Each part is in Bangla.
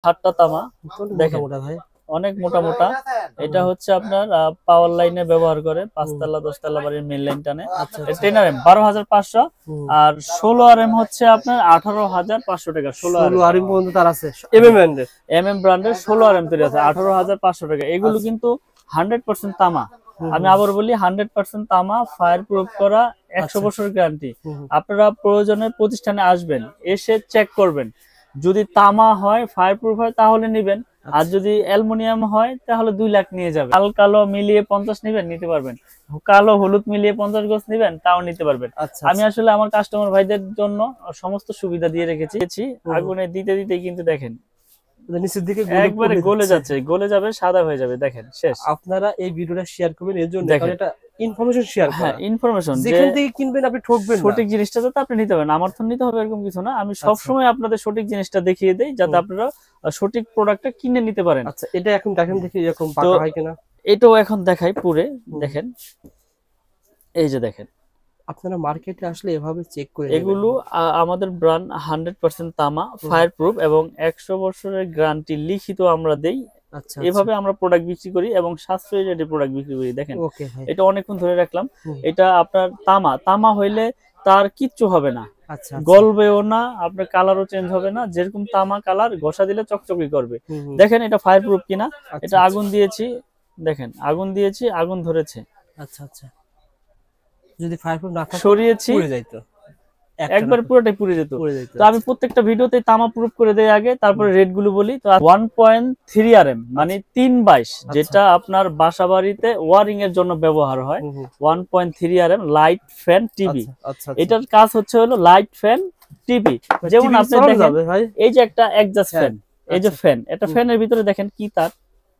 হাতটা তামা দেখেন ভাই অনেক মোটা মোটা। এটা হচ্ছে আপনার পাওয়ার লাইনে ব্যবহার করে 5 তলা 10 তলা বাড়ির মেইন লাইন টানে। টেন আরএম 12,500 আর 16 আরএম হচ্ছে আপনার 18,500 টাকা। 16 আরএম পর্যন্ত তার আছে এমএম ব্র্যান্ডের 16 আরএম তৈরি আছে 18,500 টাকা। এগুলো কিন্তু 100% তামা। আমি আবার বলি 100% তামা, ফায়ার প্রুফ করা, 100 বছর গ্যারান্টি। আপনারা প্রয়োজনে প্রতিষ্ঠানে আসবেন, এসে চেক করবেন। যদি তামা হয়, ফায়ার প্রুফ হয় তাহলে নেবেন, আর যদি অ্যালুমিনিয়াম হয় তাহলে 2 লাখ নিয়ে যাবেন। লাল কালো মিলিয়ে 50 নেবেন, নিতে পারবেন। কালো হলুদ মিলিয়ে 50 গজ নেবেন, তাও নিতে পারবেন। আমি আসলে আমার কাস্টমার ভাইদের জন্য সমস্ত সুবিধা দিয়ে রেখেছি। আগুনে দিতে দিতে কিন্তু দেখেন নিচের দিকে একবারে গলে যাচ্ছে, গলে যাবে, সাদা হয়ে যাবে। দেখেন শেষ। আপনারা এই ভিডিওটা শেয়ার করবেন এর জন্য, কারণ এটা ইনফরমেশন শেয়ার করা। হ্যাঁ, ইনফরমেশন যেখান থেকে কিনবেন আপনি ঠকবেন না। সঠিক জিনিসটা যাতে আপনি নিতে পারেন। আমার তো নিতে হবে এরকম কিছু না। আমি সব সময় আপনাদের সঠিক জিনিসটা দেখিয়ে দেই, যাতে আপনারা সঠিক প্রোডাক্টটা কিনে নিতে পারেন। আচ্ছা, এটা এখন দেখেন দেখি এরকম পাকা হয় কিনা। এটাও এখন দেখাই পুরে দেখেন। এই যে দেখেন, আপনারা মার্কেটে আসলে এভাবে চেক করে এগুলো আমাদের ব্র্যান্ড 100% তামা, ফায়ার প্রুফ এবং 100 বছরের গ্যারান্টি লিখিত আমরা দেই। এভাবে আমরা প্রোডাক্ট বিক্রি করি এবং সাশ্রয়ী রেটে প্রোডাক্ট বিক্রি করি। দেখেন এটা অনেকক্ষণ ধরে রাখলাম। এটা আপনার তামা, তামা হইলে তার কিচ্ছু হবে না, গলবেও না, আপনার কালারও চেঞ্জ হবে না। যেরকম তামা কালার, ঘষা দিলে চকচকি করবে। দেখেন এটা ফায়ার প্রুফ কিনা। এটা আগুন দিয়েছি, দেখেন আগুন দিয়েছি, আগুন ধরেছে। আচ্ছা আচ্ছা, যদি ফায়ার প্রুফ না থাকে সরিয়েছি, পুড়ে যাইতো, একবার পুরোটাই পুড়ে যেত। তো আমি প্রত্যেকটা ভিডিওতে তামা প্রুফ করে দেই আগে, তারপরে রেট গুলো বলি। তো 1.3 আরএম মানে 3/22, যেটা আপনার বাসাবাড়িতে ওয়ারিং এর জন্য ব্যবহার হয়। 1.3 আরএম লাইট ফ্যান টিভি। এটার কাজ হচ্ছে হলো লাইট ফ্যান টিভি। যেমন আপনি দেখেন এই যে একটা এক্সজস্ট ফ্যান, এই যে ফ্যান, এটা ফ্যানের ভিতরে দেখেন কি তার।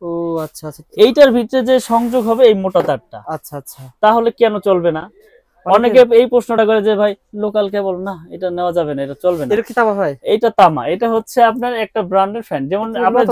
ও আচ্ছা আচ্ছা, এইটার ভিতরে যে সংযোগ হবে এই মোটা তারটা। আচ্ছা আচ্ছা, তাহলে কেন চলবে না? অনেকে এই প্রশ্নটা করে যে ভাই লোকাল কেবল না, এটা নেওয়া যাবে না, এটা চলবে না। এটা কি তামা ভাই? এটা তামা। এটা হচ্ছে আপনার একটা ব্র্যান্ডের ফ্যান। যেমন আপনার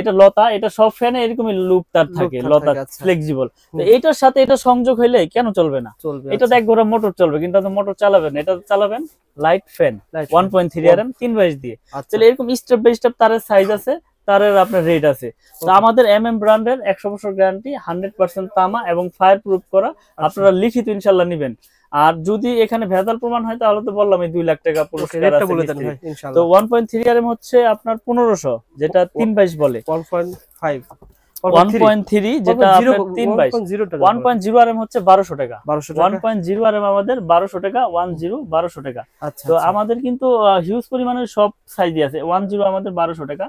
এটা লতা, এটা সব ফ্যানে এরকমই লুপ তার থাকে, লতা ফ্লেক্সিবল। তো এটার সাথে এটা সংযোগ হইলে কেন চলবে না? এটা এক ঘোড়া মোটর চলবে, কিন্তু আপনি মোটর চালাবেন, এটা চালাবেন লাইট ফ্যান 1.3 আরএম 3/22 দিয়ে। তাহলে এরকম স্টেপ বাই স্টেপ তারের সাইজ আছে, তারের আপনার রেট আছে। তো আমাদের এমএম ব্র্যান্ডের 100 বছর গ্যারান্টি, 100% তামা এবং ফায়ার প্রুফ করা। আপনারা লিখিত ইনশাআল্লাহ নেবেন। আর যদি এখানে ভেজাল প্রমাণ হয় তাহলে তো বললাম 2 লাখ টাকা পুরস্কার আছে। তো 1.3 আরএম হচ্ছে আপনার 1500, যেটা 3/22 বলে। 1.5 1.3 যেটা আপনার 3/22, 1.0 আরএম হচ্ছে 1200 টাকা। 1.0 আরএম আমাদের 1200 টাকা, 10 1200 টাকা। তো আমাদের কিন্তু হিউজ পরিমাণের সব সাইজই আছে। 10 আমাদের 1200 টাকা,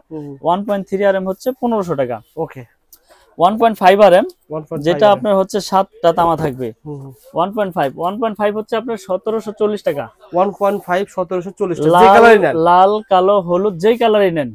1.3 আরএম হচ্ছে 1500 টাকা। ওকে, 1.5 আরএম যেটা আপনার হচ্ছে 7টা তামা থাকবে। 1.5 হচ্ছে আপনার 1740 টাকা। 1.5 1740 টাকা, যে কালারই নেন, লাল কালো হলুদ যেই কালারই নেন।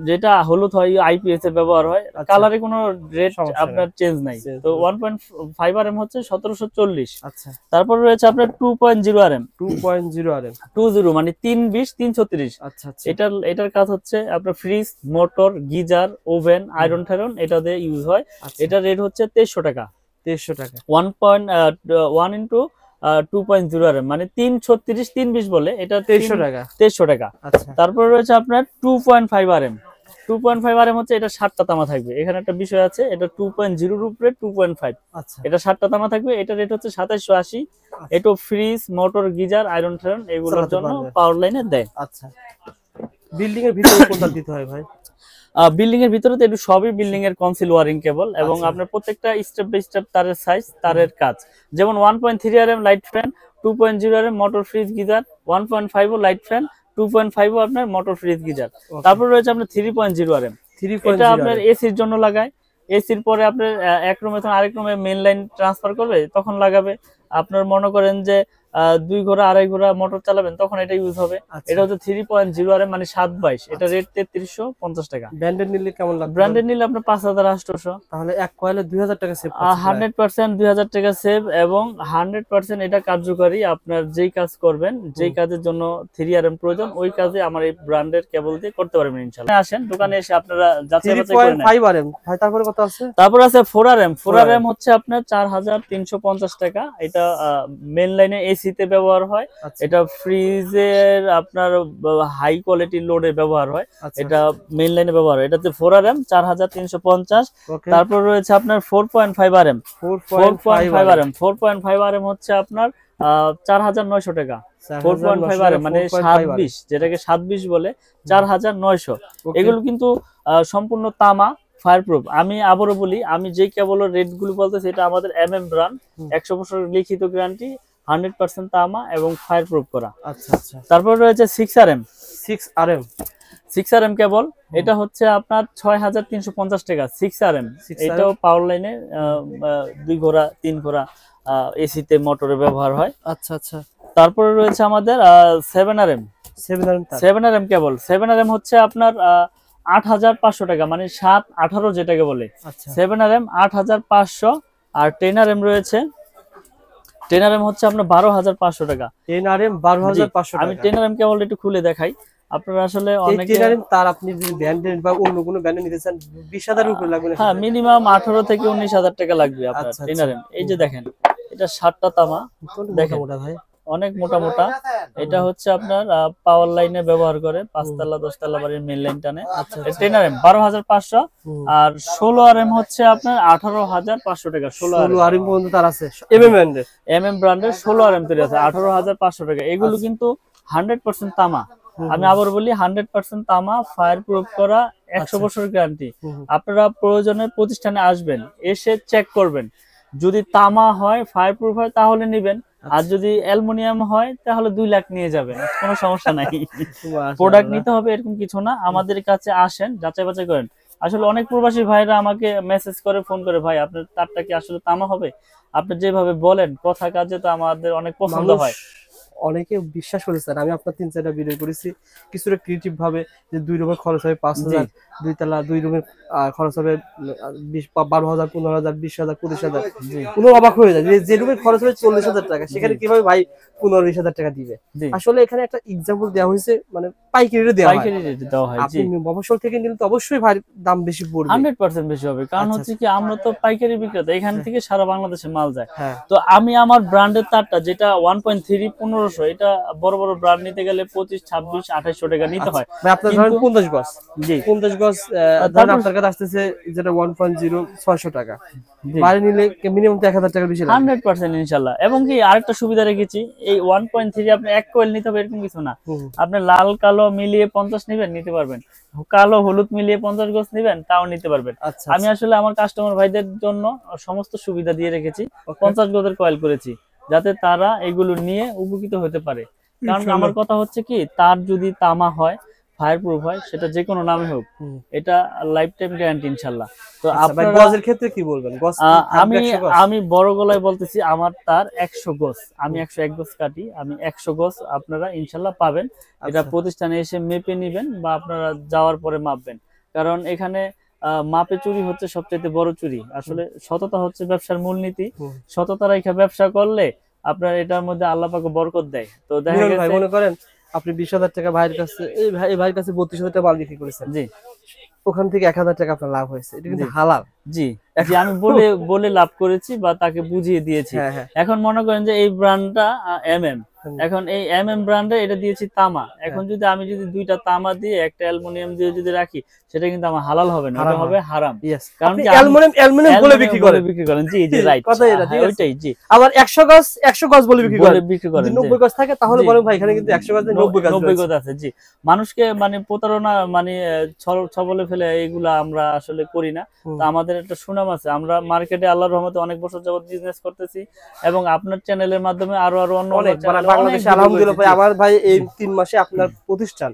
যেটা হলুদ হয় আইপিএস এর ব্যবহার হয়, কালারে কোনো রেট আপনার চেঞ্জ নাই। তো 1.5 আরএম হচ্ছে 1740। আচ্ছা, তারপর রয়েছে আপনার 2.0 আরএম। 2.0 আরএম 20 মানে 320 336। আচ্ছা আচ্ছা, এটার কাজ হচ্ছে আপনার fridge, motor, geyser, oven, iron টায়রন এটা দিয়ে ইউজ হয়। এটা রেট হচ্ছে 2300 টাকা। 2300 টাকা। 1.1 ইনটু 2.0 আরএম মানে 336 320 বলে, এটা 2300 টাকা। 2300 টাকা। আচ্ছা, তারপর রয়েছে আপনার 2.5 আরএম। 2.5 আরএম হচ্ছে এটা 7টা তামা থাকবে। এখানে একটা বিষয় আছে, এটা 2.0 এর উপরে 2.5। আচ্ছা, এটা 7টা তামা থাকবে। এটা রেট হচ্ছে 2780। এটা ফ্রিজ, মোটর, গিজার, আয়রন টায়রন এগুলোর জন্য পাওয়ার লাইনে দেয়। আচ্ছা, বিল্ডিং এর ভিতরে কোনটা দিতে হয় ভাই? বিল্ডিং এর ভিতরে তো একটু সবই বিল্ডিং এর কনসিল ওয়ারিং কেবল, এবং আপনার প্রত্যেকটা স্টেপ বাই স্টেপ তারের সাইজ, তারের কাজ। যেমন 1.3 RM light fan, 2.0 RM motor, fridge, geyser, 1.5 light fan, 2.5 আপনার মোটর, ফ্রিজ, গিজার। তারপর রয়েছে আপনার 3.0 আরএম। এটা আপনার এসির জন্য লাগায়। এসির পরে আপনার এক রুমে থেকে আরেক রুমে মেইন লাইন ট্রান্সফার করবে, তখন লাগাবে। আপনার মনে করেন যে 2 ঘোড়া 2.5 ঘোড়া মোটর চালাবেন, তখন এটা ইউজ হবে। এটা হচ্ছে 3.0 আরএম মানে 7/22। এটা রেট 3350 টাকা। ব্র্যান্ডেড নিলে কেমন লাগবে? ব্র্যান্ডেড নিলে আপনার 5800। তাহলে এক কয়েলে 2000 টাকা সেভ। 100% 2000 টাকা সেভ, এবং 100% এটা কার্যকারী। আপনার যেই কাজ করবেন, যেই কাজের জন্য 3 আরএম প্রয়োজন, ওই কাজে আমার এই ব্র্যান্ডের কেবল দিয়ে করতে পারবেন ইনশাআল্লাহ। আসেন দোকানে এসে আপনারা যাচাই বাছাই করে নেন। 3.5 আরএম ভাই, তারপরে কত আছে? তারপর আছে 4 আরএম। 4 আরএম হচ্ছে আপনার 4350 টাকা। এটা মেইন লাইনে এসি এসি তে ব্যবহার হয়, এটা ফ্রিজের আপনার হাই কোয়ালিটি লোডে ব্যবহার হয়, এটা মেইন লাইনে ব্যবহার হয়। এটাতে 4RM 4350। তারপর রয়েছে আপনার 4.5 RM 4.5 RM হচ্ছে আপনার 4900 টাকা। 4.5 RM মানে 720, যেটাকে 720 বলে, 4900। এগুলো কিন্তু সম্পূর্ণ তামা, ফায়ারপ্রুফ। আমি আবারও বলি, আমি যে কেবলের রেট গুলো বলতেছি এটা আমাদের MM ব্র্যান্ড, 100 বছর লিখিত গ্যারান্টি, 100% তামা এবং ফায়ারপ্রুফ করা। আচ্ছা আচ্ছা। তারপর রয়েছে 6RM 6RM কেবল, এটা হচ্ছে আপনার 6350 টাকা। 6RM এটাও পাওয়ার লাইনে 2 ঘোড়া 3 ঘোড়া এসি তে মোটরে ব্যবহার হয়। আচ্ছা আচ্ছা। তারপরে রয়েছে আমাদের 7RM কেবল। 7RM হচ্ছে আপনার 8500 টাকা, মানে 7-18 যেটাকে বলে। 7RM 8500। আর 10RM রয়েছে, 10RM হচ্ছে আপনার 12500 টাকা। 10RM 12500 টাকা। আমি 10RM কেবল একটু খুলে দেখাই আপনারা, আসলে অনেকে 10RM তার আপনি যদি ব্র্যান্ডেড বা অন্য কোনো ব্র্যান্ডে নিতে চান 20000 এর উপরে লাগবে না? হ্যাঁ, মিনিমাম 18 থেকে 19000 টাকা লাগবে আপনার 10RM। এই যে দেখেন, এটা 7টা তামা, দেখেন ভাই অনেক মোটা মোটা। এটা হচ্ছে আপনার পাওয়ার লাইনে ব্যবহার করে, 5 তলা 10 তলা বাড়ির মেইন লাইন টানে। 10RM 12500। আর 16RM হচ্ছে আপনার 18500 টাকা। 16RM পর্যন্ত তার আছে MM ব্র্যান্ডের 16RM তৈরি আছে, 18500 টাকা। এগুলো কিন্তু 100% তামা। আমি আবার বলি, 100% তামা, ফায়ার প্রুফ করা, 100 বছর গ্যারান্টি। আপনারা প্রয়োজনে প্রতিষ্ঠানে আসবেন, এসে চেক করবেন। যদি তামা হয়, ফায়ার প্রুফ হয়, তাহলে নিবেন। আর যদি অ্যালুমিনিয়াম হয় তাহলে 2 লাখ নিয়ে যাবেন, কোনো সমস্যা নাই। প্রোডাক্ট নিতে হবে এরকম কিছু না, আমাদের কাছে আসেন, যাচাই বাছাই করেন। আসলে অনেক প্রবাসী ভাইরা আমাকে মেসেজ করে, ফোন করে, ভাই আপনার তারটা কি আসলে তামা হবে? আপনি যেভাবে বলেন কথা কাজে তো আমাদের অনেক পছন্দ হয়। অনেকে বিশ্বাস করে স্যার, আমি আপনার 3-4টা ভিডিও করেছি কিছুটা ক্রিয়েটিভ ভাবে, যে 2 রুমের খরচ হবে 5000, 2 তলা 2 রুমের খরচ হবে 12000, 15000, 20000, 25000। পুরো অবাক হয়ে যায় যে রুমের খরচ হবে 40000 টাকা, সেখানে কিভাবে ভাই 15-20000 টাকা দিবে? আসলে এখানে একটা এক্সাম্পল দেওয়া হয়েছে, মানে পাইকারি রেটে দেওয়া হয়। আপনি মফস্বল থেকে নিলে তো অবশ্যই ভাই দাম বেশি পড়বে, 100% বেশি হবে। কারণ হচ্ছে কি, আমরা তো পাইকারি বিক্রেতা, এখান থেকে সারা বাংলাদেশে মাল যায়। তো আমি আমার ব্র্যান্ডের তারটা, যেটা 1.3 1500, এটা বড় বড় ব্র্যান্ড নিতে গেলে 25, 26, 2800 টাকা নিতে হয়। আপনার ধরেন 50 গজ, জি 50 গজ ধরেন আপনার কাছে আসতেছে যেটা 1.0 600 টাকা, বাইরে নিলে মিনিমাম 1000 টাকা বেশি লাগবে 100% ইনশাআল্লাহ। এবং কি আরেকটা সুবিধা রেখেছি, এই 1.3 আপনি এক কোয়েল নিতে হবে এরকম কিছু না। আপনি লাল কালো মিলিয়ে 50 নেবেন, নিতে পারবেন। কালো হলুদ মিলিয়ে 50 গজ নেবেন, তাও নিতে পারবেন। আমি আসলে আমার কাস্টমার ভাইদের জন্য সমস্ত সুবিধা দিয়ে রেখেছি, 50 গজের কয়েল করেছি, যাতে তারা এগুলো নিয়ে উপকৃত হতে পারে। কারণ আমার কথা হচ্ছে কি, তার যদি তামা হয়, ফায়ার প্রুফ হয়, সেটা যে কোনো নামে হোক, এটা লাইফ টাইম গ্যারান্টি ইনশাআল্লাহ। তো আপনারা গজের ক্ষেত্রে কি বলবেন? গজ আমি বড় গলায় বলতেছি, আমার তার 100 গজ, আমি 101 গজ কাটি, আমি 100 গজ আপনারা ইনশাআল্লাহ পাবেন। এটা প্রতিষ্ঠানে এসে মেপে নেবেন বা আপনারা যাওয়ার পরে মাপবেন। কারণ এখানে মাপে চুরি হচ্ছে সবচেয়ে বড় চুরি। আসলে সততা হচ্ছে ব্যবসার মূলনীতি। সততা রেখে ব্যবসা করলে আপনার এটার মধ্যে আল্লাহ পাক বরকত দেয়। তো দেখা গেছে, মনে করেন আপনি 20000 টাকা ভাইয়ের কাছে, এই ভাইয়ের কাছে 32,000 টাকা মাল বিক্রি করেছেন, জি, ওখান থেকে 1000 টাকা আপনার লাভ হয়েছে, এটা কিন্তু হালাল। জি, আমি বলে লাভ করেছি বা তাকে বুঝিয়ে দিয়েছি। এখন মনে করেন যে এই ব্র্যান্ডটা MM, এখন এই MM ব্র্যান্ডে এটা দিয়েছি তামা। এখন যদি আমি 2টা তামা দিয়ে একটা অ্যালুমিনিয়াম দিয়ে যদি রাখি, সেটা কিন্তু আমার হালাল হবে না, এটা হবে হারাম। কারণ কি অ্যালুমিনিয়াম বলে বিক্রি করেন। জি জি, রাইট, কথাই এটা, ওইটাই। জি, আবার 100 গজ বলে বিক্রি করেন। 90 গজ থাকে তাহলে বলেন ভাই এখানে কিন্তু 100 গজ 90 গজ আছে। জি, মানুষকে মানে প্রতারণা, মানে ছবলে ফেলে এগুলা আমরা আসলে করি না। তো আমাদের একটা সুনাম আছে, আমরা মার্কেটে আল্লাহর রহমতে অনেক বছর যাবত বিজনেস করতেছি, এবং আপনার চ্যানেলের মাধ্যমে আরো অন্য বাংলাদেশে আলহামদুলিল্লাহ ভাই, আমার ভাই এই 3 মাসে আপনার প্রতিষ্ঠান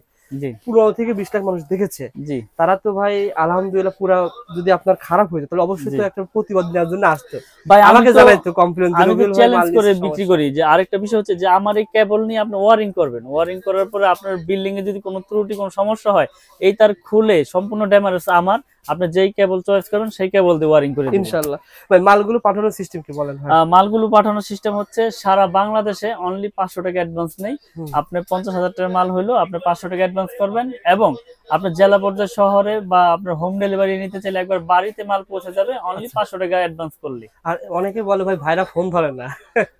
15 থেকে 20 লাখ মানুষ দেখেছে। জি, তারা তো ভাই আলহামদুলিল্লাহ পুরো, যদি আপনার খারাপ হয়ে যায় তাহলে অবশ্যই তো একটা প্রতিবাদ নেওয়ার জন্য আসতো ভাই, আমাকে জানাইতো, কমপ্লেইন দিতো। আমি চ্যালেঞ্জ করে বিক্রি করি যে আরেকটা বিষয় হচ্ছে যে আমার এই কেবল নিয়ে আপনি ওয়্যারিং করবেন, ওয়্যারিং করার পরে আপনার বিল্ডিং এ যদি কোনো ত্রুটি, কোনো সমস্যা হয়, এই তার খুলে সম্পূর্ণ ড্যামেজ আমার, আপনি যেই কেবল চয়েস করবেন সেই কেবল দিয়ে ওয়্যারিং করে দিবেন ইনশাআল্লাহ। ভাই মালগুলো পাঠানোর সিস্টেম কি বলেন? মালগুলো পাঠানোর সিস্টেম হচ্ছে সারা বাংলাদেশে অনলি 500 টাকা অ্যাডভান্স নেই। আপনি 50,000 টাকার মাল হইলো আপনি 500 টাকা অ্যাডভান্স অ্যাডভান্স করবেন, এবং আপনার জেলা পর্যায়ে শহরে বা আপনার হোম ডেলিভারি নিতে চাইলে একবার বাড়িতে মাল পৌঁছে যাবে অনলি 500 টাকা অ্যাডভান্স করলে। আর অনেকে বলে ভাই ভাইরা ফোন ধরে না।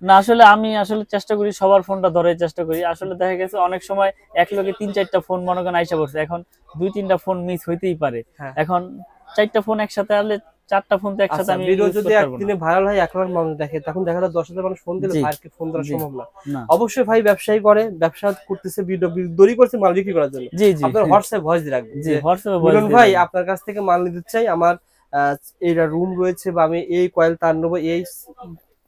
না, আসলে আমি চেষ্টা করি সবার ফোনটা ধরার চেষ্টা করি। আসলে দেখা গেছে অনেক সময় এক লগে 3-4টা ফোন মনে করেন আইসা পড়ছে, এখন 2-3টা ফোন মিস হইতেই পারে। এখন 4টা ফোন একসাথে আনলে 4টা ফোন তো একসাথে আমি ভিডিও যদি একদিনে ভাইরাল হয় 1 লাখ মানুষ দেখে, তখন দেখা যায় 10,000 মানুষ ফোন দিলে ভাইকে ফোন ধরা সম্ভব না। অবশ্যই ভাই ব্যবসায়ী করে, ব্যবসা করতেছে, ভিডিও দড়ি করছে মাল বিক্রি করার জন্য। আপনার হোয়াটসঅ্যাপ ভয়েস দিয়ে রাখবেন যে মিলন ভাই আপনার কাছ থেকে মাল নিতে চাই, আমার এইটা রুম রয়েছে বা আমি এই কয়েল তার নেবো, এই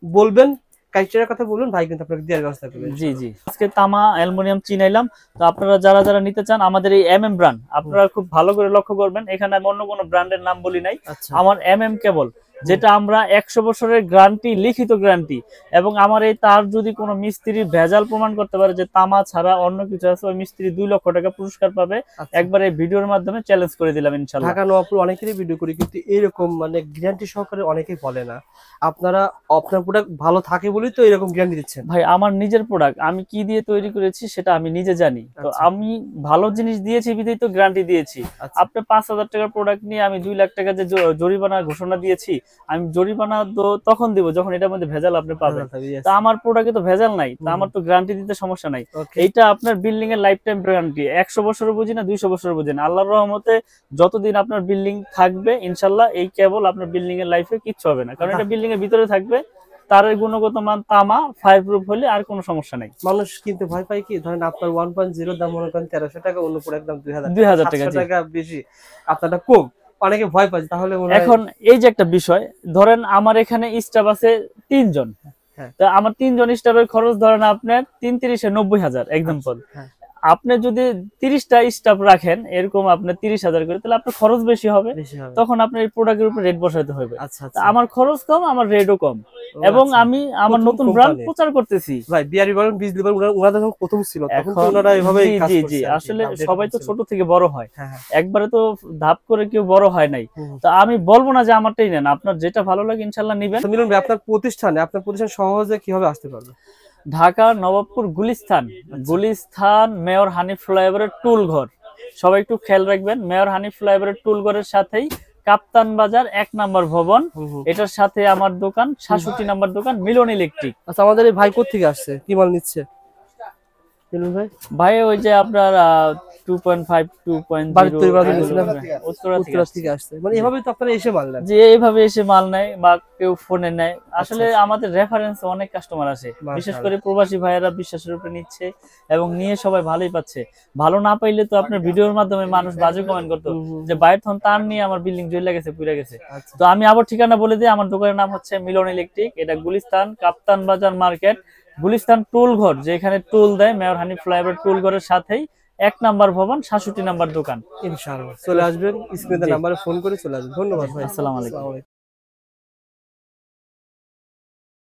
বলবেন ক্রাইটেরিয়ার কথা বলুন, ভাই কিন্তু আপনাকে দেওয়ার ব্যবস্থা করবে। জি জি, আজকে তামা অ্যালুমিনিয়াম চিনাইলাম। তো আপনারা যারা যারা নিতে চান আমাদের এই এমএম ব্র্যান্ড, আপনারা খুব ভালো করে লক্ষ্য করবেন, এখানে আমি অন্য কোনো ব্র্যান্ডের নাম বলি নাই। আমার এমএম কেবল, যেটা আমরা 100 বছরের গ্যারান্টি, লিখিত গ্যারান্টি, এবং আমার এই তার যদি কোনো মিস্ত্রি ভেজাল প্রমাণ করতে পারে যে তামা ছাড়া অন্য কিছু আছে, ওই মিস্ত্রি 2 লক্ষ টাকা পুরস্কার পাবে। একবার এই ভিডিওর মাধ্যমে চ্যালেঞ্জ করে দিলাম ইনশাআল্লাহ। ঢাকা নবাবপুর অনেকেরই ভিডিও করি, কিন্তু এরকম মানে গ্যারান্টি সহকারে অনেকেই বলে না। আপনারা আপনার প্রোডাক্ট ভালো থাকে বলেই তো এরকম গ্যারান্টি দিচ্ছেন। ভাই আমার নিজের প্রোডাক্ট, আমি কি দিয়ে তৈরি করেছি সেটা আমি নিজে জানি। তো আমি ভালো জিনিস দিয়েছি বিধাই তো গ্যারান্টি দিয়েছি। আপনি 5,000 টাকার প্রোডাক্ট নিয়ে আমি 2 লাখ টাকা যে জরিমানা ঘোষণা দিয়েছি, আমি জরিমানা তখন দিব যখন এটার মধ্যে ভেজাল আপনি পাবেন। তা আমার প্রোডাক্টে তো ভেজাল নাই, তা আমার তো গ্যারান্টি দিতে সমস্যা নাই। এইটা আপনার বিল্ডিং এর লাইফ টাইম গ্যারান্টি, 100 বছর বুঝি না 200 বছর বুঝি না, আল্লাহর রহমতে যতদিন আপনার বিল্ডিং থাকবে ইনশাআল্লাহ এই কেবল আপনার বিল্ডিং এর লাইফে কিচ্ছু হবে না, কারণ এটা বিল্ডিং এর ভিতরে থাকবে। তার গুণগত মান তামা, ফায়ার প্রুফ হলে আর কোনো সমস্যা নাই। মানুষ কিন্তু ভয় পায় কি, ধরেন আপনার 1.0 দাম মনে করেন 1300 টাকা, অন্য প্রোডাক্ট দাম 2000 টাকা বেশি, আপনারটা কম, অনেকে ভয় পায়। তাহলে এখন এই যে একটা বিষয়, ধরেন আমার এখানে স্টাফ আছে 3 জন, তা আমার 3 জন স্টাফের খরচ ধরেন আপনার 3-3 90,000 এক্সাম্পল। আপনি যদি 30টা স্টাফ রাখেন এরকম আপনার 30,000 করে, তাহলে আপনার খরচ বেশি হবে, তখন আপনার এই প্রোডাক্টের উপর রেট বসাতে হবে। আমার খরচ কম, আমার রেটও কম, এবং আমি আমার নতুন ব্র্যান্ড প্রচার করতেছি। ভাই বিআরবি বলেন, বিজলি বলেন, ওনারা যখন প্রথম ছিল তখন তো ওনারা এভাবে কাজ করছে। জি, আসলে সবাই তো ছোট থেকে বড় হয়, একবারে তো ধাপ করে কেউ বড় হয় নাই। তো আমি বলবো না যে আমারটাই নেন, আপনার যেটা ভালো লাগে ইনশাআল্লাহ নেবেন। মিলন ভাই আপনার প্রতিষ্ঠান সহজে কিভাবে আসতে পারবে? ঢাকা নবাবপুর গুলিস্তান মেয়র হানিফ ফ্লাইওভারের টুল ঘর, সবাই একটু খেয়াল রাখবেন। মেয়র হানিফ ফ্লাইওভারের টুল ঘরের সাথেই কাপ্তান বাজার 1 নম্বর ভবন, এটার সাথে আমার দোকান 66 নম্বর দোকান মিলন ইলেকট্রিক। আচ্ছা, আমাদের এই ভাই কোথেকে আসছে, কি মাল নিচ্ছে ভাই? ওই যে আপনার 2.5 এইভাবে এসে মাল নেয় বা কেউ ফোনে নেয়। আসলে আমাদের রেফারেন্স অনেক কাস্টমার আছে, বিশেষ করে প্রবাসী ভাইয়েরা বিশ্বাসের উপরে নিচ্ছে এবং নিয়ে সবাই ভালোই পাচ্ছে। ভালো না পাইলে তো আপনার ভিডিওর মাধ্যমে মানুষ বাজে কমেন্ট করতো যে বাইরে থন তার নিয়ে আমার বিল্ডিং জ্বলে গেছে, পুড়ে গেছে। তো আমি আবার ঠিকানা বলে দিই, আমার দোকানের নাম হচ্ছে মিলন ইলেকট্রিক, এটা গুলিস্তান কাপ্তান বাজার মার্কেট, গুলিস্তান টুল ঘর, যেখানে টুল দেয় মেয়র হানিফ ফ্লাইওভার টুল ঘরের সাথেই 1 নম্বর ভবন 66 নম্বর দোকান। ইনশাআল্লাহ চলে আসবেন, স্ক্রিনে নাম্বারে ফোন করে চলে আসবেন। ধন্যবাদ ভাই, আসসালামু আলাইকুম।